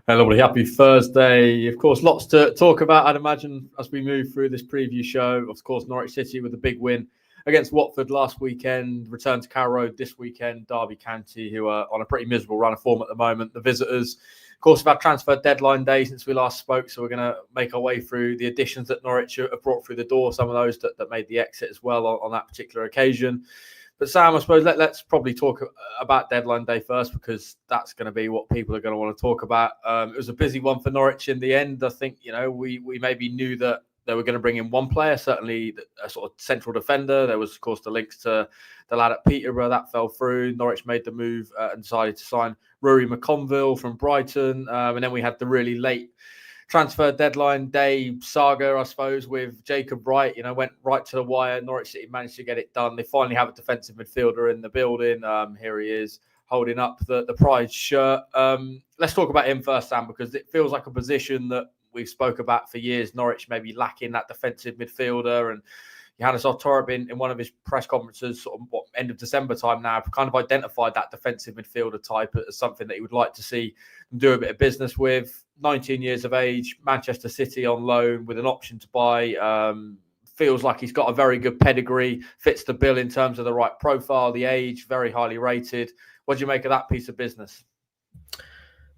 Hello, everybody. Happy Thursday. Of course, lots to talk about, I'd imagine, as we move through this preview show. Of course, Norwich City with a big win against Watford last weekend, return to Carrow Road this weekend, Derby County, who are on a pretty miserable run of form at the moment. The visitors, of course, have had transfer deadline day since we last spoke, so we're going to make our way through the additions that Norwich have brought through the door, some of those that made the exit as well on that particular occasion. But Sam, I suppose let's probably talk about deadline day first, because that's going to be what people are going to want to talk about. It was a busy one for Norwich in the end. I think, we maybe knew that they were going to bring in one player, certainly a sort of central defender. There was, of course, the links to the lad at Peterborough. That fell through. Norwich made the move and decided to sign Rory McConville from Brighton. And then we had the really late transfer deadline day saga, I suppose, with Jacob Wright. Went right to the wire. Norwich City managed to get it done. They finally have a defensive midfielder in the building. Here he is, holding up the Pride shirt. Let's talk about him first, Sam, because it feels like a position that we've spoke about for years. Norwich maybe lacking that defensive midfielder, and Johannes Torp in one of his press conferences, sort of end of December time now, kind of identified that defensive midfielder type as something that he would like to see them do a bit of business with. 19 years of age, Manchester City on loan with an option to buy. Feels like he's got a very good pedigree, fits the bill in terms of the right profile, the age, very highly rated. What do you make of that piece of business?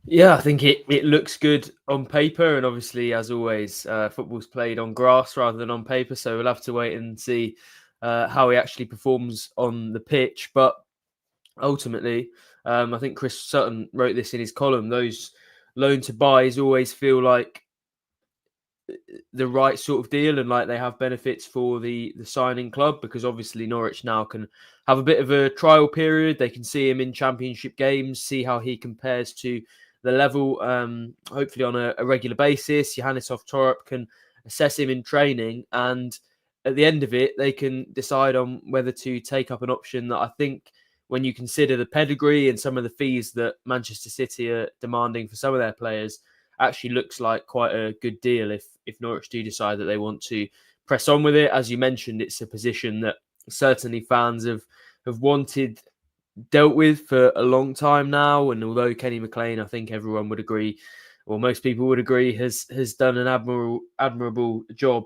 Yeah, I think it looks good on paper, and obviously, as always, football's played on grass rather than on paper, so we'll have to wait and see how he actually performs on the pitch. But ultimately, I think Chris Sutton wrote this in his column, those loan to buys always feel like the right sort of deal, and like they have benefits for the signing club, because obviously Norwich now can have a bit of a trial period. They can see him in Championship games, see how he compares to the level, hopefully on a regular basis. Johannes Torp can assess him in training, and at the end of it, they can decide on whether to take up an option that I think, when you consider the pedigree and some of the fees that Manchester City are demanding for some of their players, actually looks like quite a good deal if Norwich do decide that they want to press on with it. As you mentioned, it's a position that certainly fans have wanted dealt with for a long time now. And although Kenny McLean, I think everyone would agree, or most people would agree, has done an admirable job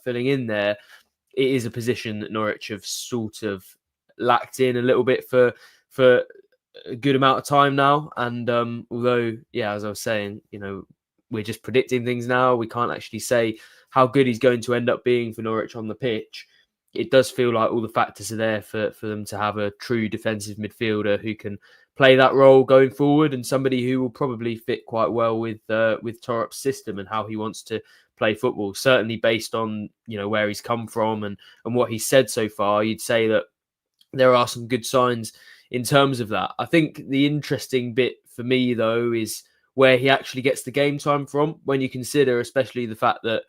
filling in there, it is a position that Norwich have sort of lacked in a little bit for a good amount of time now. And although, as I was saying, we're just predicting things now, we can't actually say how good he's going to end up being for Norwich on the pitch. It does feel like all the factors are there for them to have a true defensive midfielder who can play that role going forward, and somebody who will probably fit quite well with Torp's system and how he wants to play football. Certainly based on where he's come from and what he's said so far, you'd say that there are some good signs in terms of that. I think the interesting bit for me, though, is where he actually gets the game time from, when you consider especially the fact that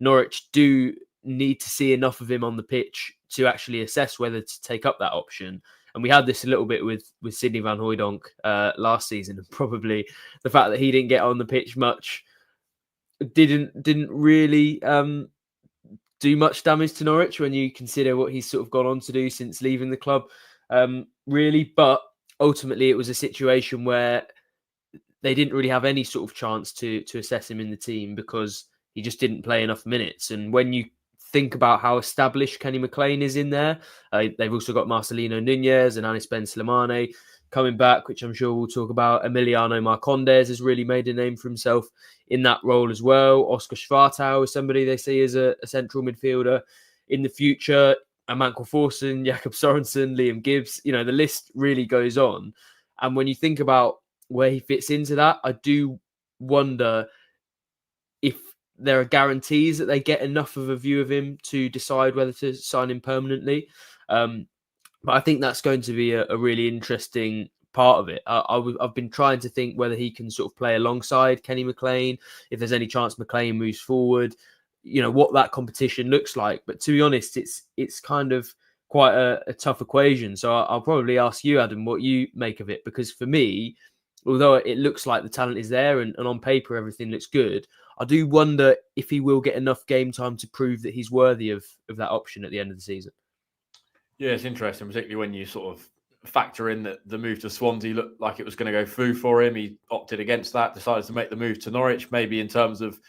Norwich do need to see enough of him on the pitch to actually assess whether to take up that option. And we had this a little bit with Sidney van Hooijdonk last season, and probably the fact that he didn't get on the pitch much didn't really do much damage to Norwich when you consider what he's sort of gone on to do since leaving the club, really. But ultimately, it was a situation where they didn't really have any sort of chance to assess him in the team because he just didn't play enough minutes. And when you think about how established Kenny McLean is in there, they've also got Marcelino Nunez and Anis Ben Slimane coming back, which I'm sure we'll talk about. Emiliano Marcondes has really made a name for himself in that role as well. Oscar Schwartau is somebody they see as a central midfielder in the future. Amanko Forsen, Jakob Sorensen, Liam Gibbs, the list really goes on. And when you think about where he fits into that, I do wonder if there are guarantees that they get enough of a view of him to decide whether to sign him permanently. But I think that's going to be a really interesting part of it. I've been trying to think whether he can sort of play alongside Kenny McLean, if there's any chance McLean moves forward, what that competition looks like. But to be honest, it's kind of quite a tough equation. So I'll probably ask you, Adam, what you make of it. Because for me, although it looks like the talent is there and on paper everything looks good, I do wonder if he will get enough game time to prove that he's worthy of that option at the end of the season. Yeah, it's interesting, particularly when you sort of factor in that the move to Swansea looked like it was going to go through for him. He opted against that, decided to make the move to Norwich, maybe in terms of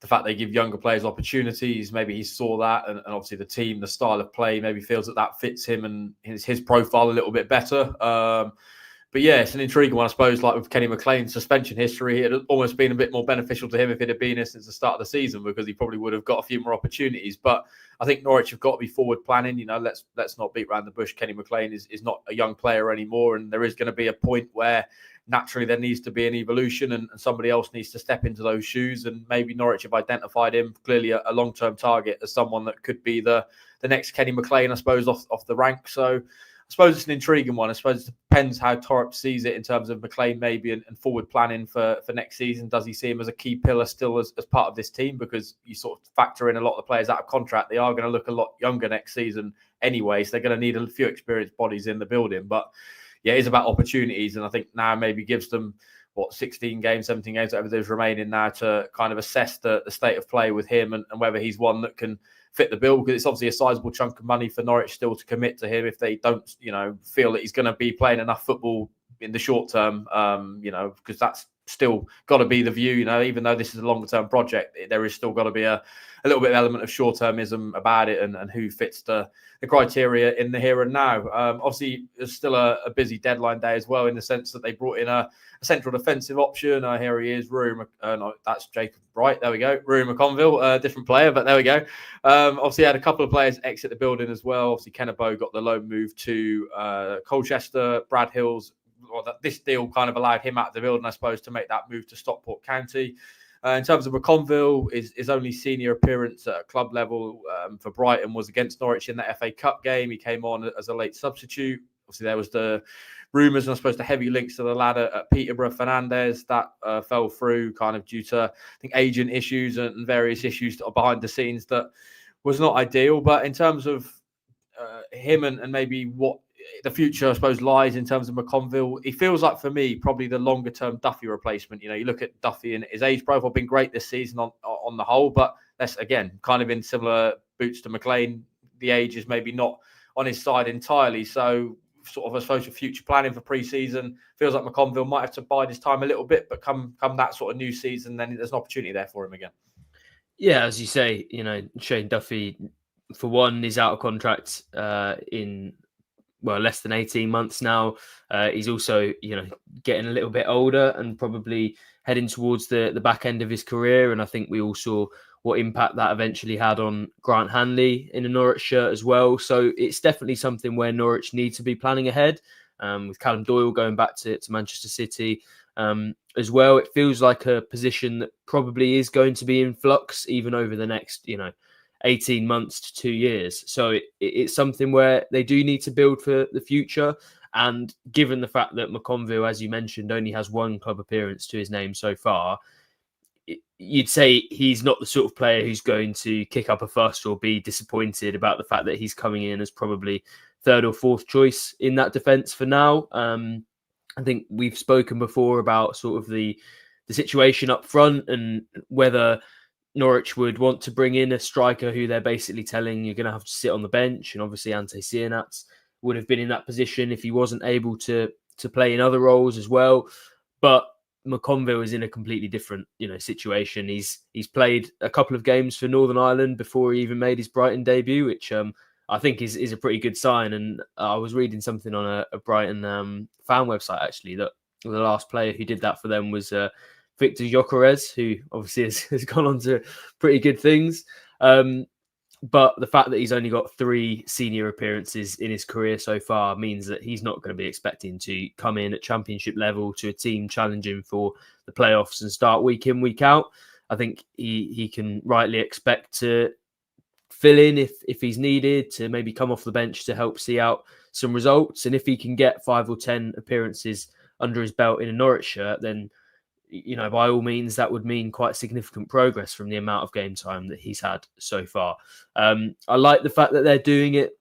the fact they give younger players opportunities. Maybe he saw that, and obviously the team, the style of play, maybe feels that fits him and his profile a little bit better. But yeah, it's an intriguing one, I suppose. Like with Kenny McLean's suspension history, it had almost been a bit more beneficial to him if it had been here since the start of the season, because he probably would have got a few more opportunities. But I think Norwich have got to be forward planning. You know, let's not beat around the bush. Kenny McLean is not a young player anymore, and there is going to be a point where naturally there needs to be an evolution, and somebody else needs to step into those shoes. And maybe Norwich have identified him clearly a long-term target as someone that could be the next Kenny McLean, I suppose, off the rank. So I suppose it's an intriguing one. I suppose it depends how Torp sees it in terms of McLean maybe and forward planning for next season. Does he see him as a key pillar still as part of this team? Because you sort of factor in a lot of the players out of contract. They are going to look a lot younger next season anyway, so they're going to need a few experienced bodies in the building. But yeah, it is about opportunities. And I think now maybe gives them, 16 games, 17 games, whatever there's remaining now to kind of assess the state of play with him and whether he's one that can fit the bill, because it's obviously a sizable chunk of money for Norwich still to commit to him if they don't, feel that he's going to be playing enough football in the short term, because that's still got to be the view, even though this is a longer term project, there is still got to be a little bit of element of short-termism about it and who fits the criteria in the here and now. Obviously, there's still a busy deadline day as well, in the sense that they brought in a central defensive option. Here he is, no, that's Jacob Bright. There we go. Rui McConville, different player, but there we go. Obviously, had a couple of players exit the building as well. Obviously, Kennebo got the loan move to Colchester. Brad Hills, this deal kind of allowed him out of the building, I suppose, to make that move to Stockport County. In terms of McConville, his only senior appearance at club level for Brighton was against Norwich in the FA Cup game. He came on as a late substitute. Obviously, there was the rumours and I suppose the heavy links to the lad at Peterborough, Fernandez, that fell through kind of due to, I think, agent issues and various issues behind the scenes that was not ideal. But in terms of him and maybe what the future, I suppose, lies in terms of McConville, he feels like, for me, probably the longer term Duffy replacement. You look at Duffy and his age profile, been great this season on the whole, but that's again kind of in similar boots to McLean. The age is maybe not on his side entirely. So sort of, I suppose, for future planning for pre-season, feels like McConville might have to bide his time a little bit, but come that sort of new season, then there's an opportunity there for him again. Yeah, as you say, Shane Duffy, for one, is out of contract in less than 18 months now. He's also, getting a little bit older and probably heading towards the back end of his career. And I think we all saw what impact that eventually had on Grant Hanley in a Norwich shirt as well. So it's definitely something where Norwich need to be planning ahead. With Callum Doyle going back to Manchester City as well, it feels like a position that probably is going to be in flux even over the next, 18 months to 2 years. So it's something where they do need to build for the future. And given the fact that McConville, as you mentioned, only has one club appearance to his name so far, you'd say he's not the sort of player who's going to kick up a fuss or be disappointed about the fact that he's coming in as probably third or fourth choice in that defence for now. I think we've spoken before about sort of the situation up front and whether Norwich would want to bring in a striker who they're basically telling you're going to have to sit on the bench. And obviously Ante Sienats would have been in that position if he wasn't able to play in other roles as well. But McConville is in a completely different, situation. He's played a couple of games for Northern Ireland before he even made his Brighton debut, which I think is a pretty good sign. And I was reading something on a Brighton fan website, actually, that the last player who did that for them was Victor Gyökeres, who obviously has gone on to pretty good things. But the fact that he's only got 3 senior appearances in his career so far means that he's not going to be expecting to come in at championship level to a team challenging for the playoffs and start week in, week out. I think he can rightly expect to fill in if he's needed, to maybe come off the bench to help see out some results. And if he can get 5 or 10 appearances under his belt in a Norwich shirt, then by all means, that would mean quite significant progress from the amount of game time that he's had so far. I like the fact that they're doing it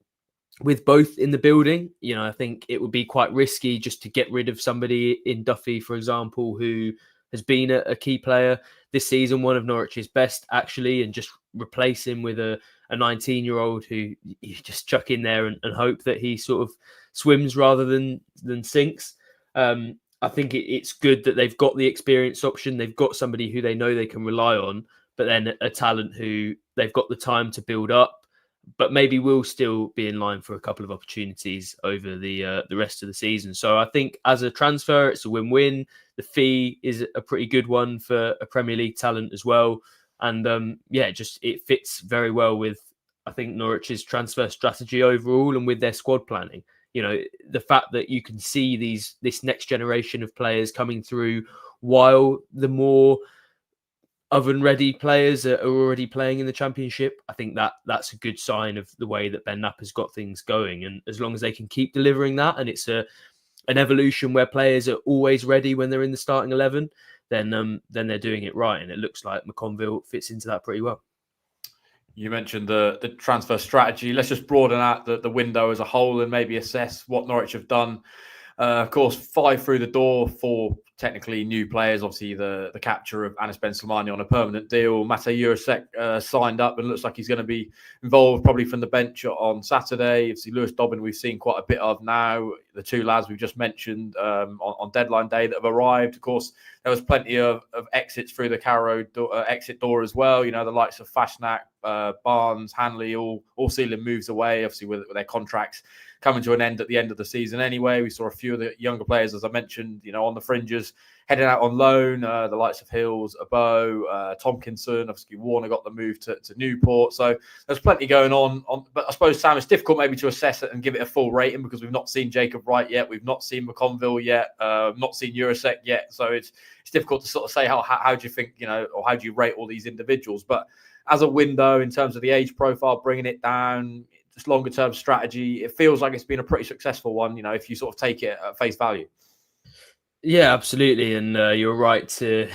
with both in the building. I think it would be quite risky just to get rid of somebody in Duffy, for example, who has been a key player this season, one of Norwich's best, actually, and just replace him with a 19-year-old who you just chuck in there and hope that he sort of swims rather than sinks. I think it's good that they've got the experience option. They've got somebody who they know they can rely on, but then a talent who they've got the time to build up, but maybe will still be in line for a couple of opportunities over the rest of the season. So I think as a transfer, it's a win-win. The fee is a pretty good one for a Premier League talent as well. And just it fits very well with, I think, Norwich's transfer strategy overall and with their squad planning. You know, the fact that you can see this next generation of players coming through while the more oven-ready players are already playing in the Championship, I think that's a good sign of the way that Ben Napper's got things going. And as long as they can keep delivering that, and it's an evolution where players are always ready when they're in the starting 11, then they're doing it right. And it looks like McConville fits into that pretty well. You mentioned the transfer strategy. Let's just broaden out the window as a whole and maybe assess what Norwich have done. Of course, 5 through the door, 4 technically new players. Obviously, the capture of Anis Ben Slimani on a permanent deal. Matej Jurasek signed up and looks like he's going to be involved probably from the bench on Saturday. Obviously, Lewis Dobbin we've seen quite a bit of now. The 2 lads we've just mentioned on deadline day that have arrived. Of course, there was plenty of exits through the Carrow Road exit door as well. You know, the likes of Fashnak, Barnes, Hanley, all sealing moves away, obviously with their contracts coming to an end at the end of the season anyway. We saw a few of the younger players, as I mentioned, you know, on the fringes, heading out on loan, the likes of Hills, Abo, Tompkinson. Obviously, Warner got the move to Newport. So there's plenty going on. But I suppose, Sam, it's difficult maybe to assess it and give it a full rating because we've not seen Jacob Wright yet. We've not seen McConville yet. Not seen Jurasek yet. So it's difficult to sort of say how do you think, you know, or how do you rate all these individuals. But as a window in terms of the age profile, bringing it down, just longer term strategy, it feels like it's been a pretty successful one, you know, if you sort of take it at face value. Yeah, absolutely. And you're right to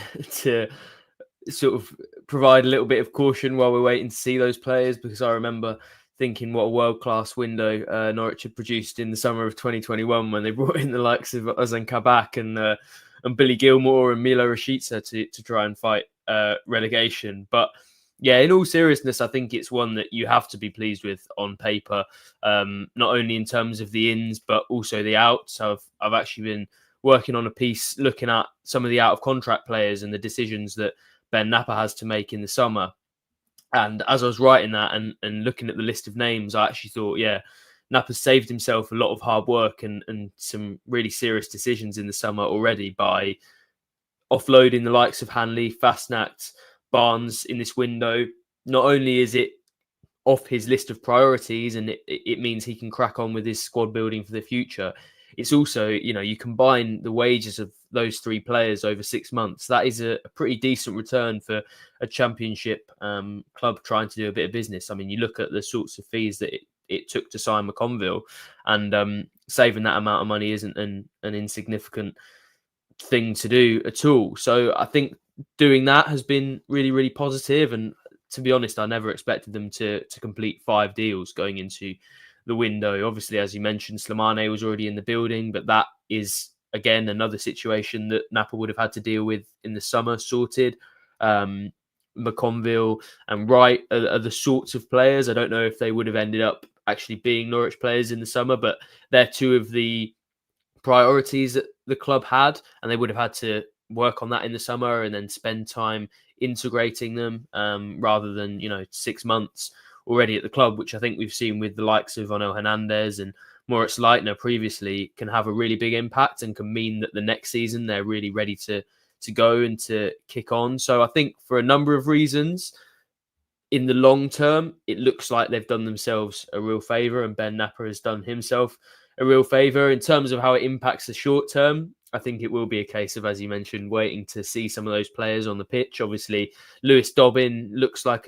sort of provide a little bit of caution while we're waiting to see those players, because I remember thinking what a world-class window Norwich had produced in the summer of 2021 when they brought in the likes of Ozan Kabak and Billy Gilmore and Milo Rashica to try and fight relegation. But yeah, in all seriousness, I think it's one that you have to be pleased with on paper, not only in terms of the ins, but also the outs. I've actually been working on a piece looking at some of the out-of-contract players and the decisions that Ben Napper has to make in the summer. And as I was writing that and looking at the list of names, I actually thought, yeah, Napper's saved himself a lot of hard work and some really serious decisions in the summer already by offloading the likes of Hanley, Fastnacht, Barnes in this window. Not only is it off his list of priorities and it means he can crack on with his squad building for the future, it's also, you know, you combine the wages of those 3 players over 6 months. That is a pretty decent return for a Championship club trying to do a bit of business. I mean, you look at the sorts of fees that it took to sign McConville, and saving that amount of money isn't an insignificant thing to do at all. So I think doing that has been really, really positive. And to be honest, I never expected them to complete 5 deals going into the window. Obviously, as you mentioned, Slimane was already in the building, but that is, again, another situation that Napper would have had to deal with in the summer sorted. McConville and Wright are the sorts of players. I don't know if they would have ended up actually being Norwich players in the summer, but they're 2 of the priorities that the club had, and they would have had to work on that in the summer and then spend time integrating them rather than, 6 months already at the club, which I think we've seen with the likes of Onel Hernandez and Moritz Leitner previously can have a really big impact and can mean that the next season they're really ready to go and to kick on. So I think for a number of reasons, in the long term, it looks like they've done themselves a real favour and Ben Napper has done himself a real favour. In terms of how it impacts the short term, I think it will be a case of, as you mentioned, waiting to see some of those players on the pitch. Obviously, Lewis Dobbin looks like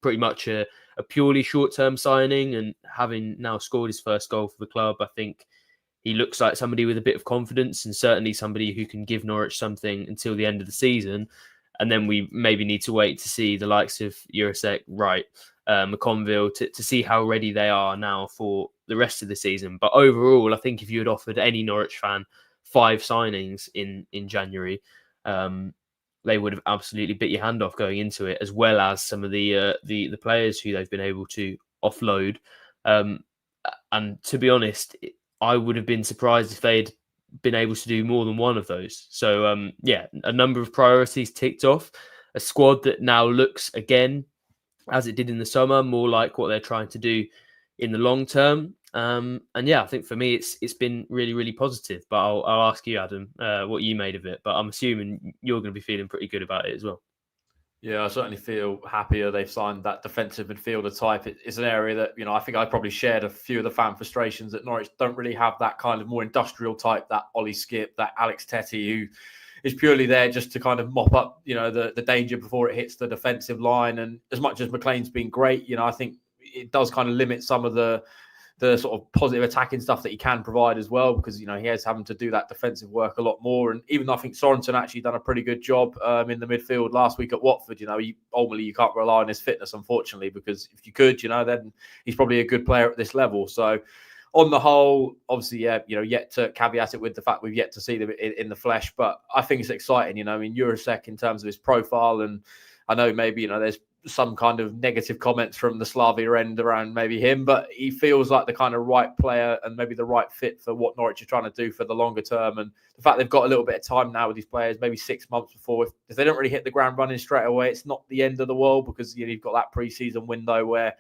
pretty much a purely short-term signing, and having now scored his first goal for the club, I think he looks like somebody with a bit of confidence and certainly somebody who can give Norwich something until the end of the season. And then we maybe need to wait to see the likes of Jurasek, Wright, McConville to see how ready they are now for the rest of the season. But overall, I think if you had offered any Norwich fan 5 signings in January, they would have absolutely bit your hand off going into it, as well as some of the players who they've been able to offload. And to be honest, I would have been surprised if they'd been able to do more than one of those. So a number of priorities ticked off. A squad that now looks again, as it did in the summer, more like what they're trying to do in the long term. And yeah, I think for me it's been really, really positive. But I'll ask you, Adam, what you made of it. But I'm assuming you're going to be feeling pretty good about it as well. Yeah, I certainly feel happier they've signed that defensive midfielder type. It's an area that, I think I probably shared a few of the fan frustrations that Norwich don't really have that kind of more industrial type, that Ollie Skip, that Alex Tetty, who is purely there just to kind of mop up, the danger before it hits the defensive line. And as much as McLean's been great, I think it does kind of limit some of the sort of positive attacking stuff that he can provide as well, because, he is having to do that defensive work a lot more. And even though I think Sorensen actually done a pretty good job in the midfield last week at Watford, ultimately you can't rely on his fitness, unfortunately, because if you could, then he's probably a good player at this level. So on the whole, obviously, yet to caveat it with the fact we've yet to see them in the flesh, but I think it's exciting, Jurasek in terms of his profile. And I know maybe, there's some kind of negative comments from the Slavia end around maybe him, but he feels like the kind of right player and maybe the right fit for what Norwich are trying to do for the longer term. And the fact they've got a little bit of time now with these players, maybe 6 months before, if they don't really hit the ground running straight away, it's not the end of the world, because you've got that pre-season window where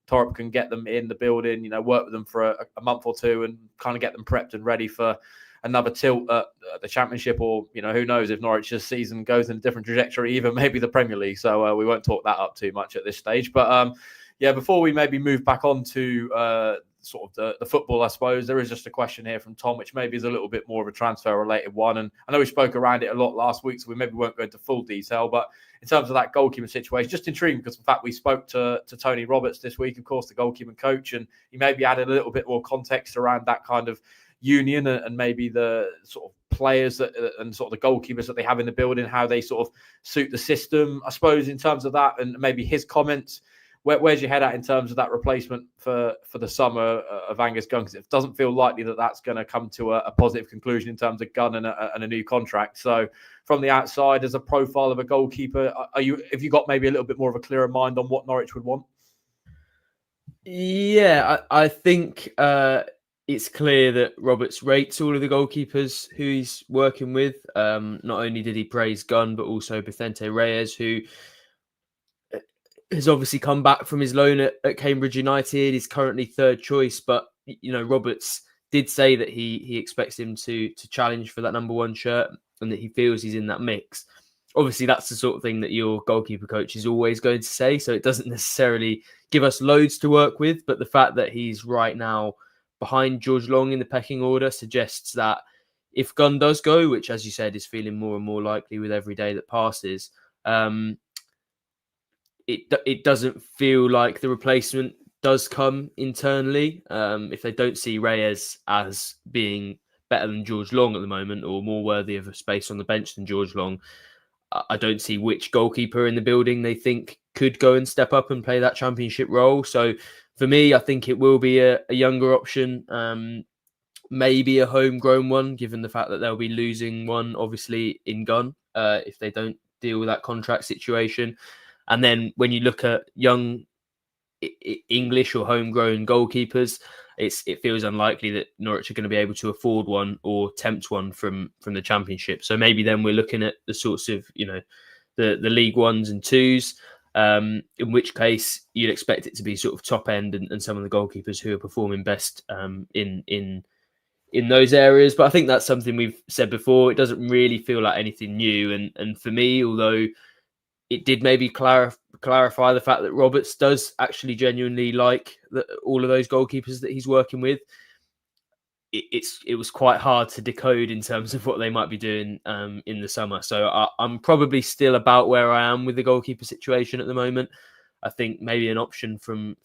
Torp can get them in the building, work with them for a month or two and kind of get them prepped and ready for another tilt at the Championship, or, who knows if Norwich's season goes in a different trajectory, even maybe the Premier League. So we won't talk that up too much at this stage. But before we maybe move back on to sort of the football, I suppose, there is just a question here from Tom, which maybe is a little bit more of a transfer-related one. And I know we spoke around it a lot last week, so we maybe won't go into full detail. But in terms of that goalkeeper situation, just intriguing because, in fact, we spoke to Tony Roberts this week, of course, the goalkeeper coach, and he maybe added a little bit more context around that kind of union and maybe the sort of players that and sort of the goalkeepers that they have in the building, how they sort of suit the system, I suppose, in terms of that, and maybe his comments. Where's your head at in terms of that replacement for the summer of Angus Gunn? Because it doesn't feel likely that that's going to come to a positive conclusion in terms of Gunn and a new contract. So from the outside, as a profile of a goalkeeper, have you got maybe a little bit more of a clearer mind on what Norwich would want? Yeah, I think it's clear that Roberts rates all of the goalkeepers who he's working with. Not only did he praise Gunn, but also Vicente Reyes, who has obviously come back from his loan at Cambridge United. He's currently third choice, but Roberts did say that he expects him to challenge for that number one shirt and that he feels he's in that mix. Obviously, that's the sort of thing that your goalkeeper coach is always going to say, so it doesn't necessarily give us loads to work with, but the fact that he's right now behind George Long in the pecking order suggests that if Gunn does go, which, as you said, is feeling more and more likely with every day that passes, it doesn't feel like the replacement does come internally. If they don't see Reyes as being better than George Long at the moment, or more worthy of a space on the bench than George Long, I don't see which goalkeeper in the building they think could go and step up and play that Championship role. So for me, I think it will be a younger option, maybe a homegrown one, given the fact that they'll be losing one, obviously, in Gunn, if they don't deal with that contract situation. And then when you look at young English or homegrown goalkeepers, it feels unlikely that Norwich are going to be able to afford one or tempt one from the Championship. So maybe then we're looking at the sorts of, the League Ones and Twos, in which case you'd expect it to be sort of top end and some of the goalkeepers who are performing best in those areas. But I think that's something we've said before. It doesn't really feel like anything new. And for me, although it did maybe clarify the fact that Roberts does actually genuinely like all of those goalkeepers that he's working with, it was quite hard to decode in terms of what they might be doing in the summer. So I'm probably still about where I am with the goalkeeper situation at the moment. I think maybe an option from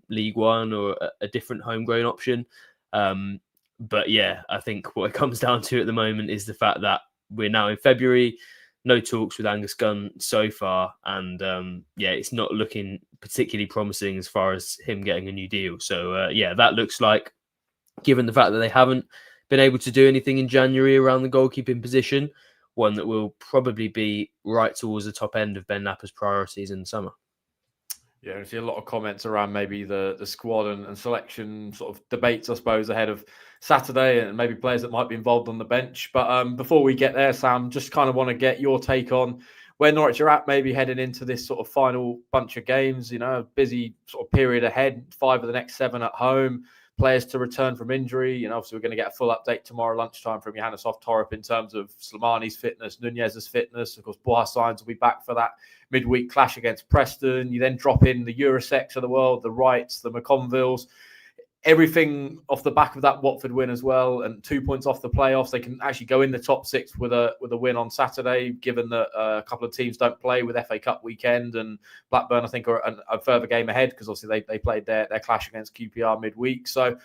League One or a different homegrown option. But yeah, I think what it comes down to at the moment is the fact that we're now in February. No talks with Angus Gunn so far. And it's not looking particularly promising as far as him getting a new deal. So that looks like, given the fact that they haven't been able to do anything in January around the goalkeeping position, one that will probably be right towards the top end of Ben Napper's priorities in the summer. Yeah, I see a lot of comments around maybe the squad and selection sort of debates, I suppose, ahead of Saturday, and maybe players that might be involved on the bench. But before we get there, Sam, just kind of want to get your take on where Norwich are at, maybe heading into this sort of final bunch of games. A busy sort of period ahead, 5 of the next 7 at home. Players to return from injury. Obviously we're going to get a full update tomorrow lunchtime from Johannes Torp in terms of Slimani's fitness, Nunez's fitness. Of course, Borja Sainz will be back for that midweek clash against Preston. You then drop in the Eurosec's of the world, the Wrights, the McConvilles. Everything off the back of that Watford win as well, and 2 points off the playoffs. They can actually go in the top 6 with a win on Saturday, given that a couple of teams don't play with FA Cup weekend, and Blackburn, I think, are a further game ahead because obviously they played their clash against QPR midweek. So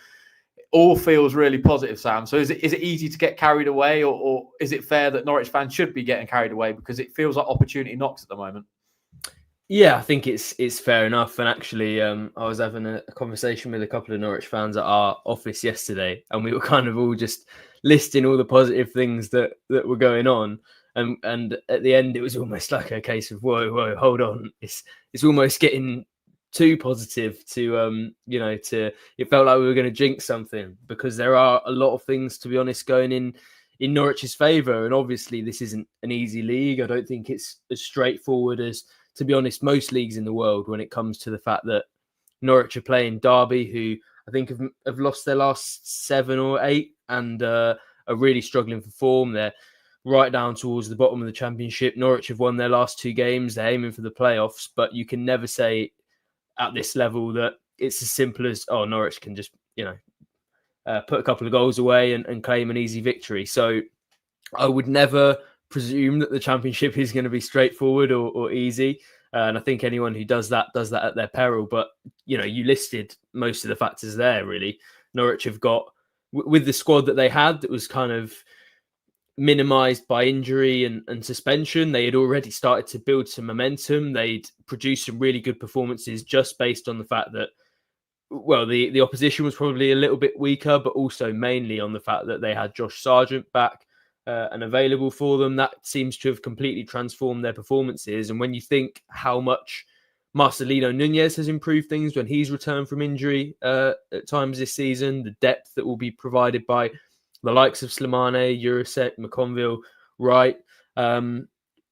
all feels really positive, Sam. So is it easy to get carried away, or is it fair that Norwich fans should be getting carried away because it feels like opportunity knocks at the moment? Yeah, I think it's fair enough. And actually, I was having a conversation with a couple of Norwich fans at our office yesterday, and we were kind of all just listing all the positive things that were going on. And at the end, it was almost like a case of whoa, hold on. It's almost getting too positive to it felt like we were going to jinx something, because there are a lot of things, to be honest, going in Norwich's favour. And obviously, this isn't an easy league. I don't think it's as straightforward as, to be honest, most leagues in the world, when it comes to the fact that Norwich are playing Derby, who I think have lost their last 7 or 8 and are really struggling for form. They're right down towards the bottom of the Championship. Norwich have won their last 2 games. They're aiming for the playoffs, but you can never say at this level that it's as simple as, Norwich can just, put a couple of goals away and claim an easy victory. So I would never presume that the Championship is going to be straightforward or easy, and I think anyone who does that at their peril. But you listed most of the factors there. Really, Norwich have got, with the squad that they had, that was kind of minimised by injury and suspension. They had already started to build some momentum. They'd produced some really good performances just based on the fact that, well, the opposition was probably a little bit weaker, but also mainly on the fact that they had Josh Sargent back and available for them. That seems to have completely transformed their performances. And when you think how much Marcelino Nunez has improved things when he's returned from injury at times this season, the depth that will be provided by the likes of Slimani, Eurosec, McConville, Wright,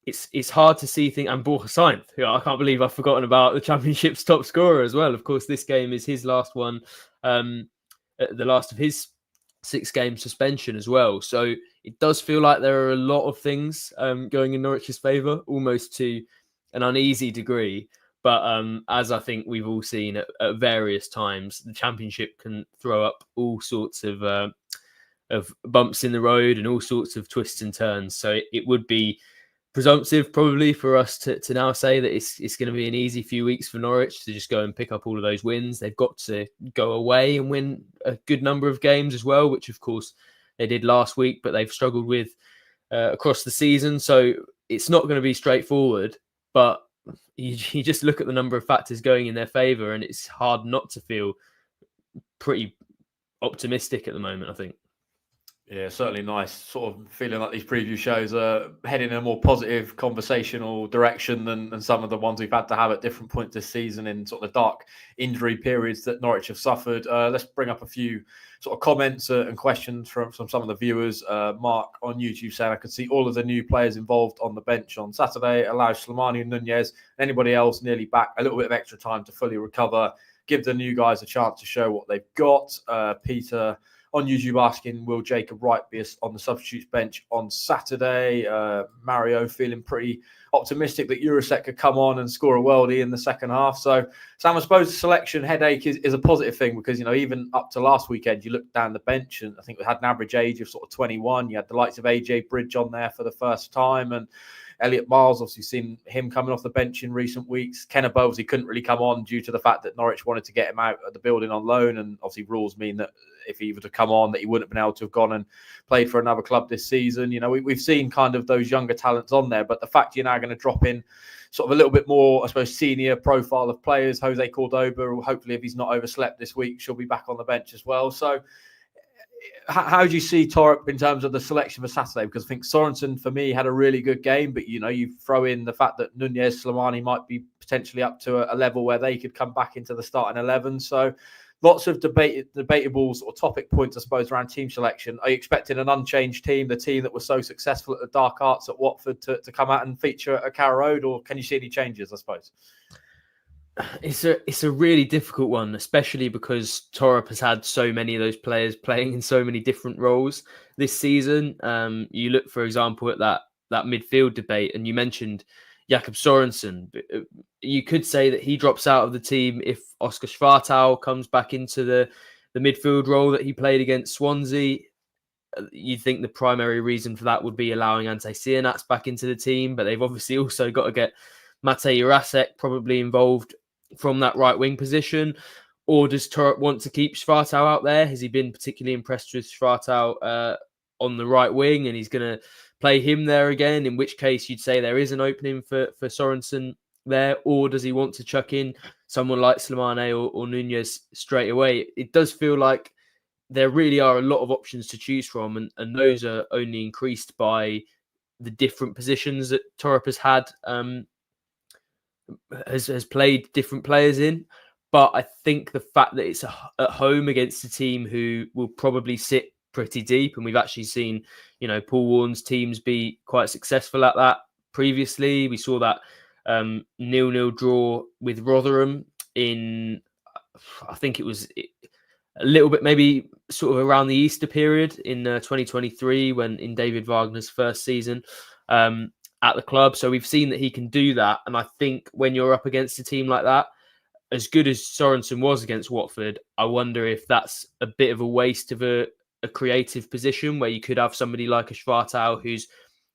it's hard to see things. And Borja Sainz, I can't believe I've forgotten about the Championship's top scorer as well. Of course, this game is his last one, the last of his 6-game suspension as well. So it does feel like there are a lot of things going in Norwich's favour, almost to an uneasy degree. But as I think we've all seen at various times, the Championship can throw up all sorts of bumps in the road and all sorts of twists and turns. So it would be presumptive probably for us to now say that it's going to be an easy few weeks for Norwich to just go and pick up all of those wins. They've got to go away and win a good number of games as well, which of course they did last week, but they've struggled with across the season. So it's not going to be straightforward, but you just look at the number of factors going in their favour, and it's hard not to feel pretty optimistic at the moment, I think. Yeah, certainly nice. Sort of feeling like these preview shows are heading in a more positive conversational direction than some of the ones we've had to have at different points this season in sort of the dark injury periods that Norwich have suffered. Let's bring up a few sort of comments and questions from some of the viewers. Mark on YouTube saying, I could see all of the new players involved on the bench on Saturday, allows Slimani and Nunez, anybody else nearly back, a little bit of extra time to fully recover, give the new guys a chance to show what they've got. Peter on YouTube asking, will Jacob Wright be on the substitutes bench on Saturday? Mario feeling pretty optimistic that Eurosec could come on and score a worldie in the second half. So, Sam, I suppose the selection headache is a positive thing because, even up to last weekend, you looked down the bench and I think we had an average age of sort of 21. You had the likes of AJ Bridge on there for the first time, and Elliot Miles, obviously seen him coming off the bench in recent weeks. Ken Bowles, he couldn't really come on due to the fact that Norwich wanted to get him out of the building on loan, and obviously rules mean that if he were to come on, that he wouldn't have been able to have gone and played for another club this season. We've seen kind of those younger talents on there, but the fact you're now going to drop in sort of a little bit more, I suppose, senior profile of players, Jose Cordoba, hopefully if he's not overslept this week, she'll be back on the bench as well. So how do you see Torp in terms of the selection for Saturday? Because I think Sorensen, for me, had a really good game, but, you throw in the fact that Nunez, Slimani might be potentially up to a level where they could come back into the starting 11. So lots of debatable sort of topic points, I suppose, around team selection. Are you expecting an unchanged team, the team that was so successful at the Dark Arts at Watford, to come out and feature at Carrow Road, or can you see any changes, I suppose? It's a really difficult one, especially because Torup has had so many of those players playing in so many different roles this season. You look, for example, at that midfield debate, and you mentioned Jakob Sorensen. You could say that he drops out of the team if Oscar Schwartau comes back into the midfield role that he played against Swansea. You'd think the primary reason for that would be allowing Ante Cianats back into the team, but they've obviously also got to get Matej Jurasek probably involved from that right wing position. Or does Torup want to keep Schwartau out there? Has he been particularly impressed with Schwartau on the right wing, and he's going to play him there again? In which case you'd say there is an opening for Sorensen there. Or does he want to chuck in someone like Slimane or Nunez straight away? It does feel like there really are a lot of options to choose from, and those are only increased by the different positions that Torup has had, has played different players in. But I think the fact that it's at home against a team who will probably sit pretty deep, and we've actually seen, Paul Warne's teams be quite successful at that previously. We saw that 0-0 draw with Rotherham in, I think it was a little bit, maybe sort of around the Easter period in 2023, when in David Wagner's first season at the club. So we've seen that he can do that. And I think when you're up against a team like that, as good as Sorensen was against Watford, I wonder if that's a bit of a waste of a creative position where you could have somebody like a Schwartau who's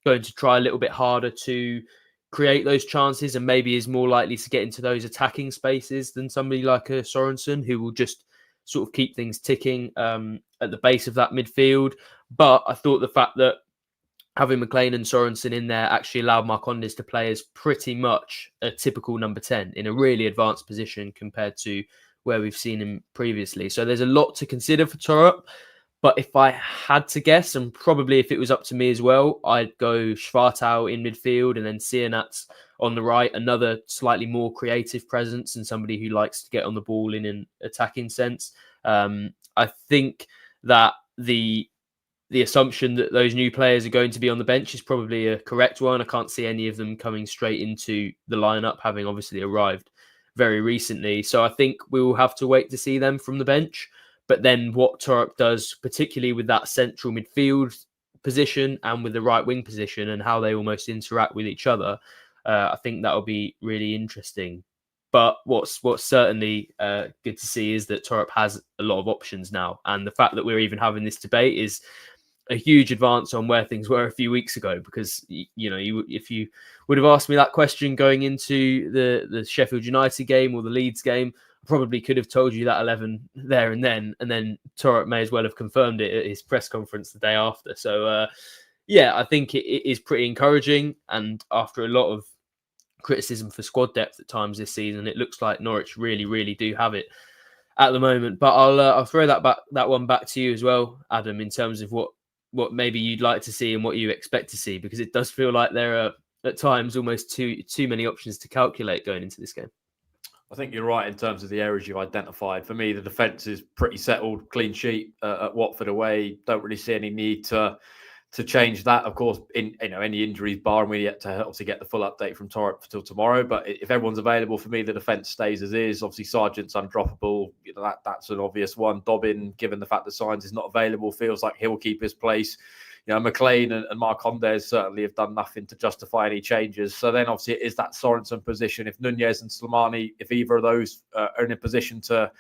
going to try a little bit harder to create those chances and maybe is more likely to get into those attacking spaces than somebody like a Sorensen, who will just sort of keep things ticking at the base of that midfield. But I thought the fact that having McLean and Sorensen in there actually allowed Marcondes to play as pretty much a typical number 10 in a really advanced position compared to where we've seen him previously. So there's a lot to consider for Torup. But if I had to guess, and probably if it was up to me as well, I'd go Schwartau in midfield and then Cianats on the right, another slightly more creative presence and somebody who likes to get on the ball in an attacking sense. I think that the assumption that those new players are going to be on the bench is probably a correct one. I can't see any of them coming straight into the lineup, having obviously arrived very recently. So I think we will have to wait to see them from the bench. But then what Torup does, particularly with that central midfield position and with the right wing position and how they almost interact with each other, I think that'll be really interesting. But what's certainly good to see is that Torup has a lot of options now. And the fact that we're even having this debate is a huge advance on where things were a few weeks ago, because if you would have asked me that question going into the Sheffield United game or the Leeds game, I probably could have told you that 11 there and then Torup may as well have confirmed it at his press conference the day after. So I think it is pretty encouraging, and after a lot of criticism for squad depth at times this season, it looks like Norwich really do have it at the moment. But I'll throw that one back to you as well, Adam, in terms of what maybe you'd like to see and what you expect to see, because it does feel like there are at times almost too many options to calculate going into this game. I think you're right in terms of the areas you've identified. For me, the defence is pretty settled, clean sheet at Watford away. Don't really see any need to change that. Of course, any injuries bar, and we yet to obviously get the full update from Torup till tomorrow. But if everyone's available, for me, the defence stays as is. Obviously, Sargent's undroppable. That's an obvious one. Dobbin, given the fact that Signs is not available, feels like he'll keep his place. McLean and Marcondes certainly have done nothing to justify any changes. So then obviously it is that Sorensen position. If Nunez and Slimani, if either of those are in a position to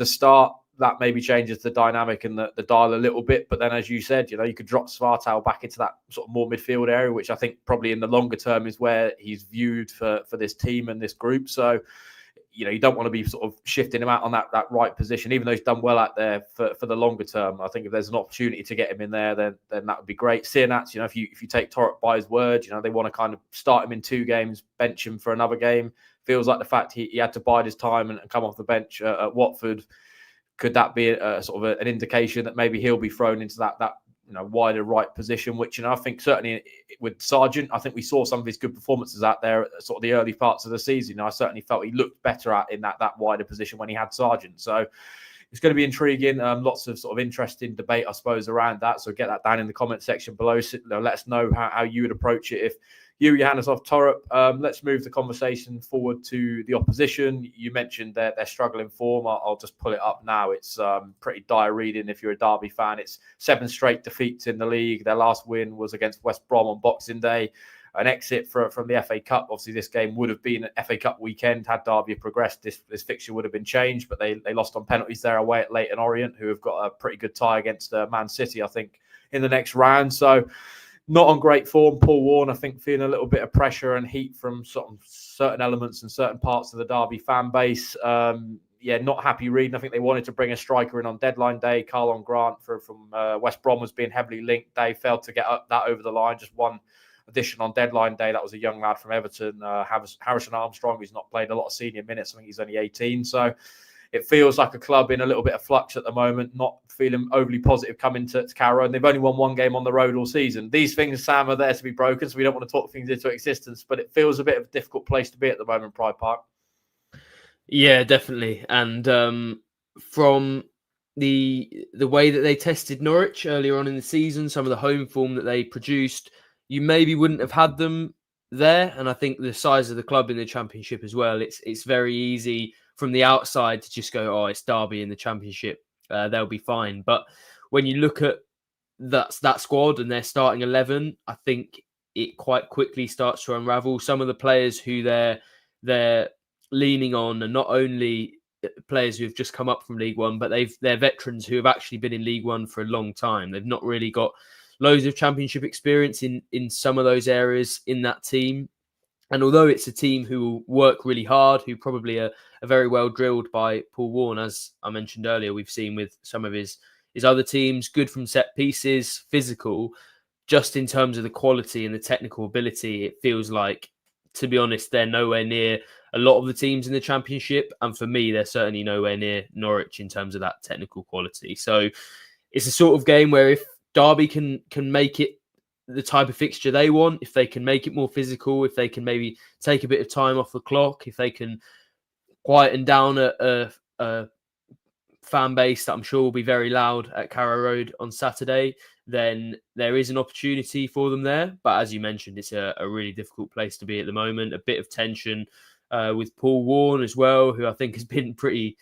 start, that maybe changes the dynamic and the dial a little bit. But then, as you said, you could drop Schwartau back into that sort of more midfield area, which I think probably in the longer term is where he's viewed for this team and this group. So, you don't want to be sort of shifting him out on that right position, even though he's done well out there for the longer term. I think if there's an opportunity to get him in there, then that would be great. Cianats, if you take Torup by his word, they want to kind of start him in 2 games, bench him for another game. Feels like the fact he had to bide his time and come off the bench at Watford, could that be a sort of an indication that maybe he'll be thrown into that wider right position, which I think certainly with Sargent, I think we saw some of his good performances out there at sort of the early parts of the season. I certainly felt he looked better in that wider position when he had Sargent. So it's going to be intriguing. Lots of sort of interesting debate, I suppose, around that. So get that down in the comment section below. So, let us know how you would approach it if you, Johannes of Torup. Let's move the conversation forward to the opposition. You mentioned their struggling form. I'll just pull it up now. It's pretty dire reading if you're a Derby fan. It's 7 straight defeats in the league. Their last win was against West Brom on Boxing Day. An exit from the FA Cup. Obviously, this game would have been an FA Cup weekend. Had Derby progressed, this fixture would have been changed, but they lost on penalties there away at Leyton Orient, who have got a pretty good tie against Man City, I think, in the next round. So not on great form. Paul Warne, I think, feeling a little bit of pressure and heat from sort of certain elements and certain parts of the Derby fan base. Not happy reading. I think they wanted to bring a striker in on deadline day. Carlon Grant from West Brom was being heavily linked. They failed to get that over the line. Just one addition on deadline day. That was a young lad from Everton, Harrison Armstrong, who's not played a lot of senior minutes. I think he's only 18. So it feels like a club in a little bit of flux at the moment, not feeling overly positive coming to Carrow. And they've only won one game on the road all season. These things, Sam, are there to be broken, so we don't want to talk things into existence. But it feels a bit of a difficult place to be at the moment, Pride Park. Yeah, definitely. And from the way that they tested Norwich earlier on in the season, some of the home form that they produced, you maybe wouldn't have had them there. And I think the size of the club in the Championship as well, it's very easy from the outside to just go, oh, it's Derby in the Championship. They'll be fine. But when you look at that squad and their starting 11, I think it quite quickly starts to unravel. Some of the players who they're leaning on are not only players who have just come up from League One, but they're veterans who have actually been in League One for a long time. They've not really got loads of Championship experience in some of those areas in that team. And although it's a team who will work really hard, who probably are very well drilled by Paul Warne, as I mentioned earlier, we've seen with some of his other teams, good from set pieces, physical, just in terms of the quality and the technical ability, it feels like, to be honest, they're nowhere near a lot of the teams in the Championship. And for me, they're certainly nowhere near Norwich in terms of that technical quality. So it's a sort of game where if Derby can make it the type of fixture they want, if they can make it more physical, if they can maybe take a bit of time off the clock, if they can quieten down a fan base that I'm sure will be very loud at Carrow Road on Saturday, then there is an opportunity for them there. But as you mentioned, it's a really difficult place to be at the moment. A bit of tension with Paul Warne as well, who I think has been pretty...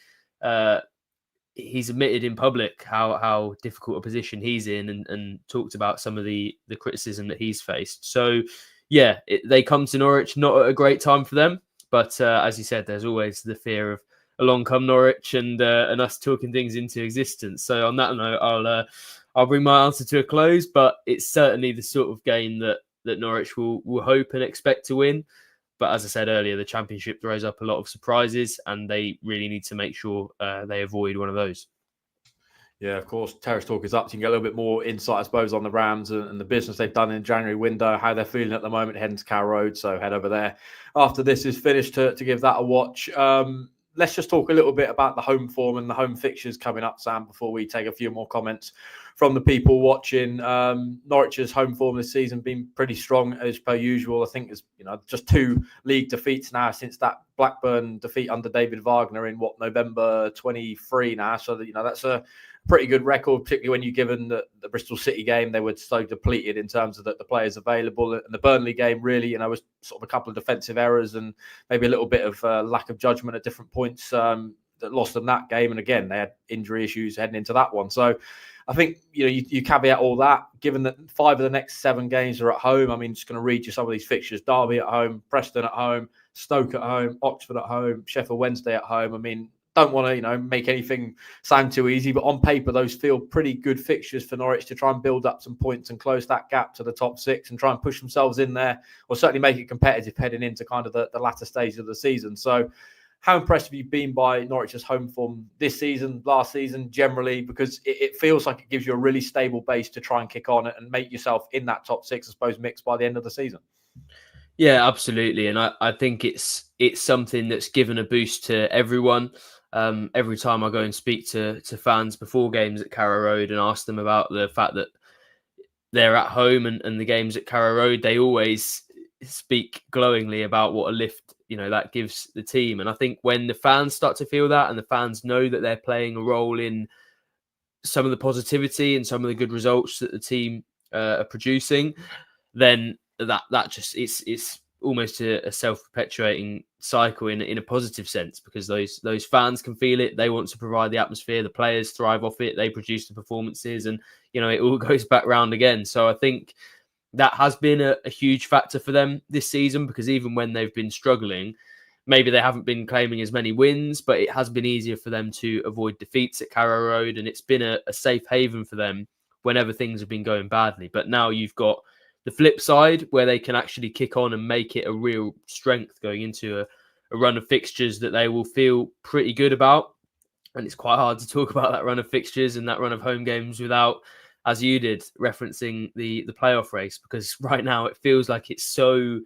he's admitted in public how difficult a position he's in and talked about some of the criticism that he's faced. So, yeah, they come to Norwich not at a great time for them. But as you said, there's always the fear of along come Norwich and us talking things into existence. So on that note, I'll bring my answer to a close. But it's certainly the sort of game that Norwich will hope and expect to win. But as I said earlier, the Championship throws up a lot of surprises and they really need to make sure they avoid one of those. Yeah, of course. Terrace Talk is up. So you can get a little bit more insight, I suppose, on the Rams and the business they've done in the January window, how they're feeling at the moment heading to Carrow Road. So head over there after this is finished to give that a watch. Let's just talk a little bit about the home form and the home fixtures coming up, Sam, before we take a few more comments from the people watching. Norwich's home form this season been pretty strong as per usual. I think there's just 2 league defeats now since that Blackburn defeat under David Wagner in November 23 now. So that's a pretty good record, particularly when you're given the Bristol City game, they were so depleted in terms of the players available. And the Burnley game really, was sort of a couple of defensive errors and maybe a little bit of lack of judgment at different points that lost them that game. And again, they had injury issues heading into that one. So I think, you caveat all that, given that 5 of the next 7 games are at home. I mean, just going to read you some of these fixtures. Derby at home, Preston at home, Stoke at home, Oxford at home, Sheffield Wednesday at home. I mean, don't want to, make anything sound too easy, but on paper, those feel pretty good fixtures for Norwich to try and build up some points and close that gap to the top 6 and try and push themselves in there, or certainly make it competitive heading into kind of the latter stage of the season. So how impressed have you been by Norwich's home form this season, last season, generally? Because it feels like it gives you a really stable base to try and kick on and make yourself in that top 6, I suppose, mix by the end of the season. Yeah, absolutely. And I think it's something that's given a boost to everyone. Every time I go and speak to fans before games at Carrow Road and ask them about the fact that they're at home and the games at Carrow Road, they always speak glowingly about what a lift, that gives the team. And I think when the fans start to feel that, and the fans know that they're playing a role in some of the positivity and some of the good results that the team are producing, then that just it's almost a self-perpetuating cycle in a positive sense, because those fans can feel it. They want to provide the atmosphere. The players thrive off it. They produce the performances, and it all goes back round again. So I think that has been a huge factor for them this season, because even when they've been struggling, maybe they haven't been claiming as many wins, but it has been easier for them to avoid defeats at Carrow Road, and it's been a safe haven for them whenever things have been going badly. But now you've got the flip side, where they can actually kick on and make it a real strength going into a run of fixtures that they will feel pretty good about. And it's quite hard to talk about that run of fixtures and that run of home games without, as you did, referencing the playoff race, because right now it feels like it's so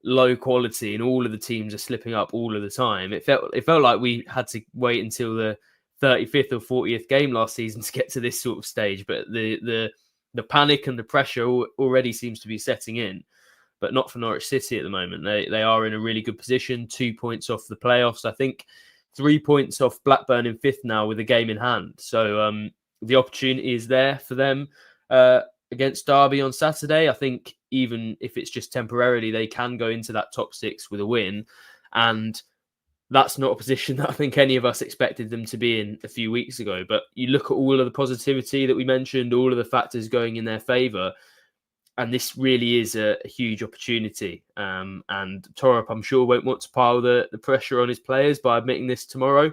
low quality and all of the teams are slipping up all of the time. It felt like we had to wait until the 35th or 40th game last season to get to this sort of stage, but the panic and the pressure already seems to be setting in. But not for Norwich City at the moment. They are in a really good position, 2 points off the playoffs. I think 3 points off Blackburn in fifth now with a game in hand. So the opportunity is there for them against Derby on Saturday. I think even if it's just temporarily, they can go into that top six with a win. And that's not a position that I think any of us expected them to be in a few weeks ago. But you look at all of the positivity that we mentioned, all of the factors going in their favour, and this really is a huge opportunity. And Torup, I'm sure, won't want to pile the pressure on his players by admitting this tomorrow.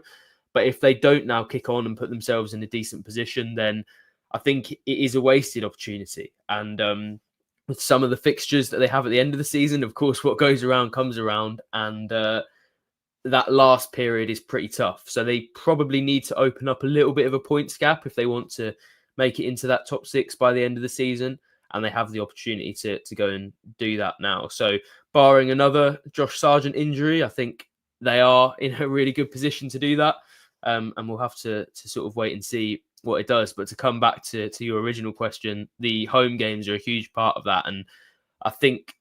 But if they don't now kick on and put themselves in a decent position, then I think it is a wasted opportunity. And with some of the fixtures that they have at the end of the season, of course, what goes around comes around. And that last period is pretty tough. So they probably need to open up a little bit of a points gap if they want to make it into that top six by the end of the season. And they have the opportunity to go and do that now. So barring another Josh Sargent injury, I think they are in a really good position to do that. And we'll have to sort of wait and see what it does. But to come back to your original question, the home games are a huge part of that. And I think